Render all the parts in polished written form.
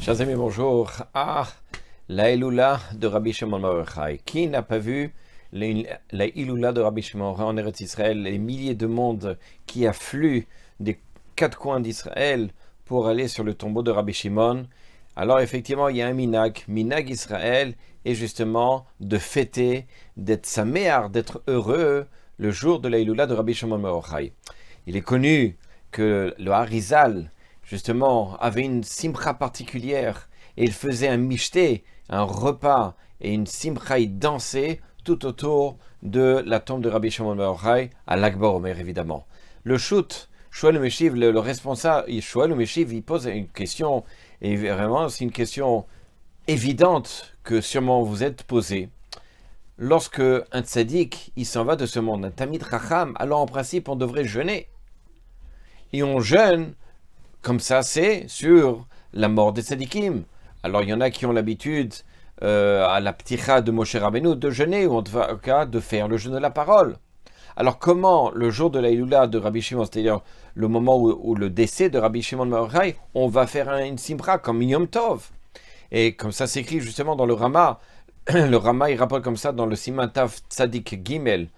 Chers amis, bonjour. La Iloula de Rabbi Shimon bar Yochai. Qui n'a pas vu la Iloula de Rabbi Shimon en Eretz Israël, les milliers de monde qui affluent des quatre coins d'Israël pour aller sur le tombeau de Rabbi Shimon? Alors effectivement, il y a un minag Israël, et justement de fêter, d'être saméar, d'être heureux le jour de la Iloula de Rabbi Shimon bar Yochai. Il est connu que le Harizal, justement, avait une simcha particulière, et il faisait un mishté, un repas, et une simcha, il dansait tout autour de la tombe de Rabbi Shimon bar Yochai, à Lag BaOmer, évidemment. Le shoot, Shmuel Meshiv, le responsable, Shmuel Meshiv, il pose une question, et vraiment, c'est une question évidente que sûrement vous êtes posée. Lorsque un tzaddik, il s'en va de ce monde, un tamid chacham, alors en principe, on devrait jeûner. Et on jeûne, comme ça, c'est sur la mort des tzadikim. Alors, il y en a qui ont l'habitude, à la pticha de Moshe Rabbeinu, de jeûner, ou en tout cas, de faire le jeûne de la parole. Alors, comment, le jour de la Iloula de Rabbi Shimon, c'est-à-dire le moment où le décès de Rabbi Shimon bar Yochai, on va faire une simcha comme Yom Tov. Et comme ça s'écrit justement dans le Rama, le Rama, il rapporte comme ça dans le Siman Tav Tzadik Gimel,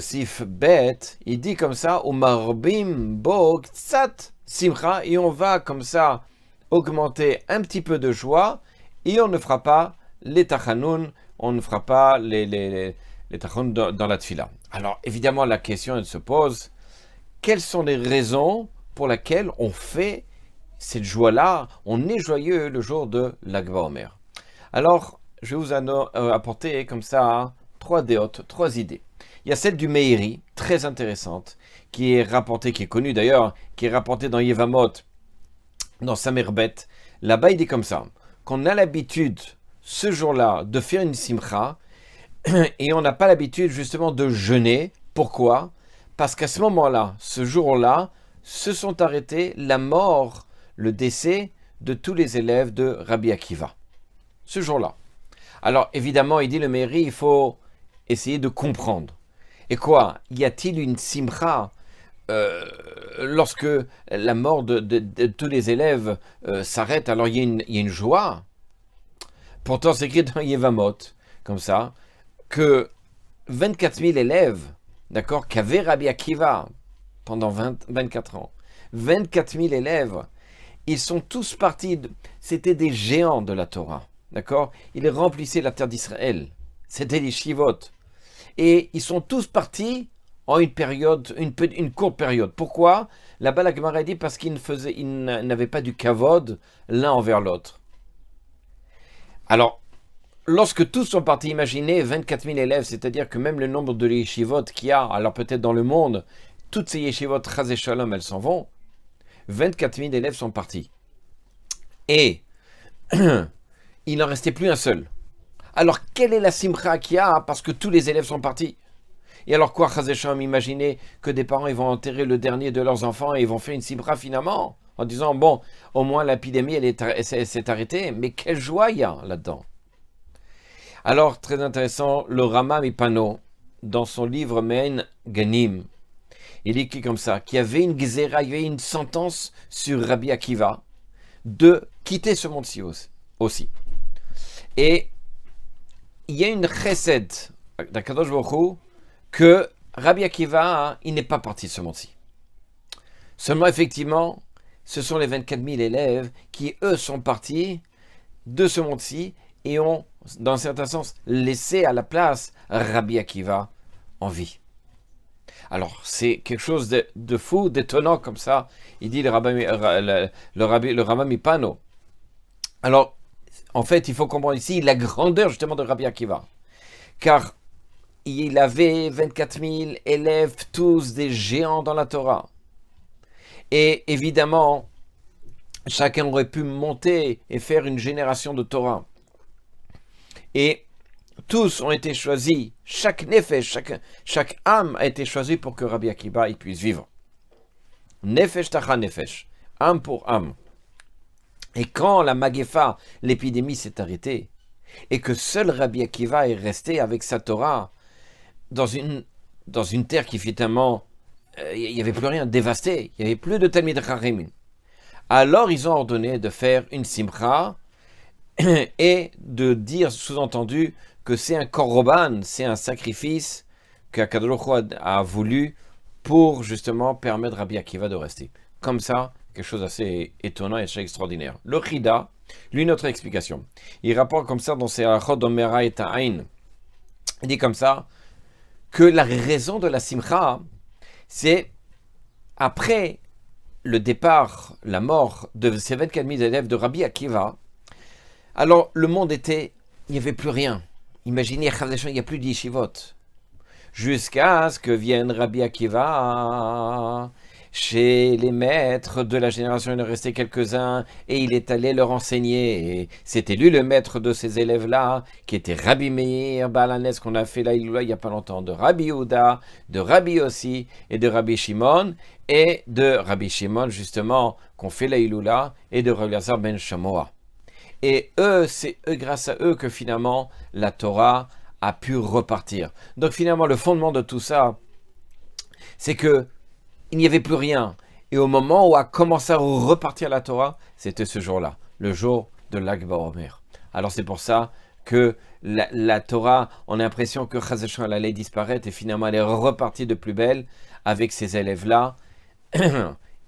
Sif Bet, il dit comme ça, Umarbim Bo Tzat Simcha, et on va comme ça augmenter un petit peu de joie, et on ne fera pas les tachanoun, on ne fera pas les tachanoun dans la tfila. Alors évidemment la question elle se pose, quelles sont les raisons pour lesquelles on fait cette joie-là, on est joyeux le jour de Lag BaOmer? Alors je vais vous apporter comme ça trois idées. Il y a celle du Meiri, très intéressante, qui est rapportée, qui est connue d'ailleurs, qui est rapportée dans Yevamot, dans Samerbet. Là-bas, il dit comme ça, qu'on a l'habitude, ce jour-là, de faire une simcha, et on n'a pas l'habitude justement de jeûner. Pourquoi? Parce qu'à ce moment-là, ce jour-là, se sont arrêtés la mort, le décès de tous les élèves de Rabbi Akiva. Ce jour-là. Alors, évidemment, il dit le Meiri, il faut essayer de comprendre. Et quoi? Y a-t-il une simcha lorsque la mort de tous les élèves s'arrête? Alors il y a une joie. Pourtant, c'est écrit dans Yevamot, comme ça, que 24 000 élèves, d'accord, qu'avait Rabbi Akiva pendant 24 ans, 24 000 élèves, ils sont tous partis, c'était des géants de la Torah, d'accord? Ils remplissaient la terre d'Israël, c'était les shivot. Et ils sont tous partis en une période, une courte période. Pourquoi? Là-bas, la Gemara dit parce qu'ils n'avaient pas du kavod l'un envers l'autre. Alors, lorsque tous sont partis, imaginez 24 000 élèves, c'est-à-dire que même le nombre de yeshivot qu'il y a, alors peut-être dans le monde, toutes ces yeshivot, chas et shalom, elles s'en vont. 24 000 élèves sont partis. Et il n'en restait plus un seul. Alors, quelle est la simcha qu'il y a? Parce que tous les élèves sont partis. Et alors quoi, chas v'shalom, imaginez que des parents ils vont enterrer le dernier de leurs enfants et ils vont faire une simcha finalement, en disant, bon, au moins l'épidémie, elle s'est arrêtée. Mais quelle joie il y a là-dedans. Alors, très intéressant, le Rama Mipano, dans son livre Mein Ganim, il écrit comme ça, qu'il y avait une gzera, il y avait une sentence sur Rabbi Akiva de quitter ce monde-ci aussi. Et il y a une chesed d'Akadosh Baruch Hu que Rabbi Akiva, il n'est pas parti de ce monde-ci. Seulement, effectivement, ce sont les 24 000 élèves qui, eux, sont partis de ce monde-ci et ont, dans un certain sens, laissé à la place Rabbi Akiva en vie. Alors, c'est quelque chose de fou, d'étonnant comme ça. Il dit le Rama Mipano. Alors, en fait, il faut comprendre ici la grandeur justement de Rabbi Akiva. Car il avait 24 000 élèves, tous des géants dans la Torah. Et évidemment, chacun aurait pu monter et faire une génération de Torah. Et tous ont été choisis, chaque nefesh, chaque âme a été choisie pour que Rabbi Akiva il puisse vivre. Nefesh tacha nefesh, âme pour âme. Et quand la Magefa, l'épidémie s'est arrêtée, et que seul Rabbi Akiva est resté avec sa Torah dans une terre qui finalement, il n'y avait plus rien, dévastée, il n'y avait plus de Talmid Chachamim. alors ils ont ordonné de faire une simcha et de dire, sous-entendu, que c'est un korban, c'est un sacrifice qu'Akadosh Baruch Hu a voulu pour justement permettre à Rabbi Akiva de rester. Comme ça, quelque chose d'assez étonnant et assez extraordinaire. Le Chida, lui, notre explication. Il rapporte comme ça dans ses Halachot d'Omera et Ta'ain. Il dit comme ça que la raison de la simcha, c'est après le départ, la mort de ces 24 000 élèves de Rabbi Akiva. Alors, le monde était, il n'y avait plus rien. Imaginez, il n'y a plus d'yeshivot. Jusqu'à ce que vienne Rabbi Akiva. Chez les maîtres de la génération, il en restait quelques-uns, et il est allé leur enseigner. Et c'était lui le maître de ces élèves-là, qui était Rabbi Meir Baalanes, qu'on a fait là il n'y a pas longtemps, de Rabbi Yehuda, de Rabbi Yossi, et de Rabbi Shimon, et de Rabbi Shimon, justement, qu'on fait la Iloula, et de Rabbi Elazar ben Shamoa. Et eux, c'est grâce à eux que finalement, la Torah a pu repartir. Donc finalement, le fondement de tout ça, c'est que il n'y avait plus rien. Et au moment où a commencé à repartir la Torah, c'était ce jour-là, le jour de Lag BaOmer. Alors c'est pour ça que la Torah, on a l'impression que Chas v'Shalom elle allait disparaître et finalement elle est repartie de plus belle avec ces élèves-là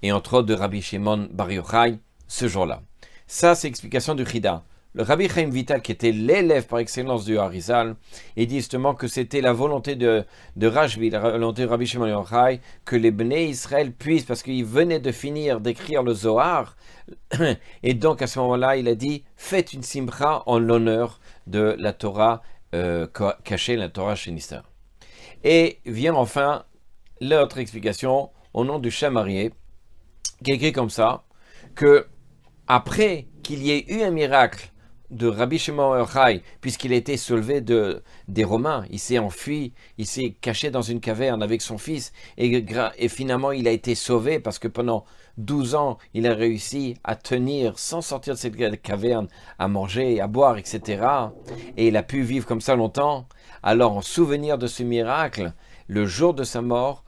et entre autres de Rabbi Shimon Bar Yochai ce jour-là. Ça, c'est l'explication du Chida. Le Rabbi Chaim Vital, qui était l'élève par excellence du Harizal, il dit justement que c'était la volonté de Rashbi, la volonté de Rabbi Shimon Bar Yochai, que les Bnei Israël puissent, parce qu'il venait de finir d'écrire le Zohar, et donc à ce moment-là, il a dit, faites une simcha en l'honneur de la Torah cachée, la Torah Shenista. Et vient enfin l'autre explication au nom du chat marié, qui est écrit comme ça, que après qu'il y ait eu un miracle de Rabbi Shimon Bar Yochai, puisqu'il a été soulevé des Romains, il s'est enfui, il s'est caché dans une caverne avec son fils, et finalement il a été sauvé parce que pendant 12 ans, il a réussi à tenir sans sortir de cette caverne, à manger, à boire, etc. Et il a pu vivre comme ça longtemps. Alors en souvenir de ce miracle, le jour de sa mort,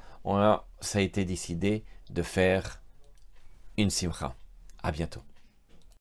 ça a été décidé de faire une simcha. À bientôt.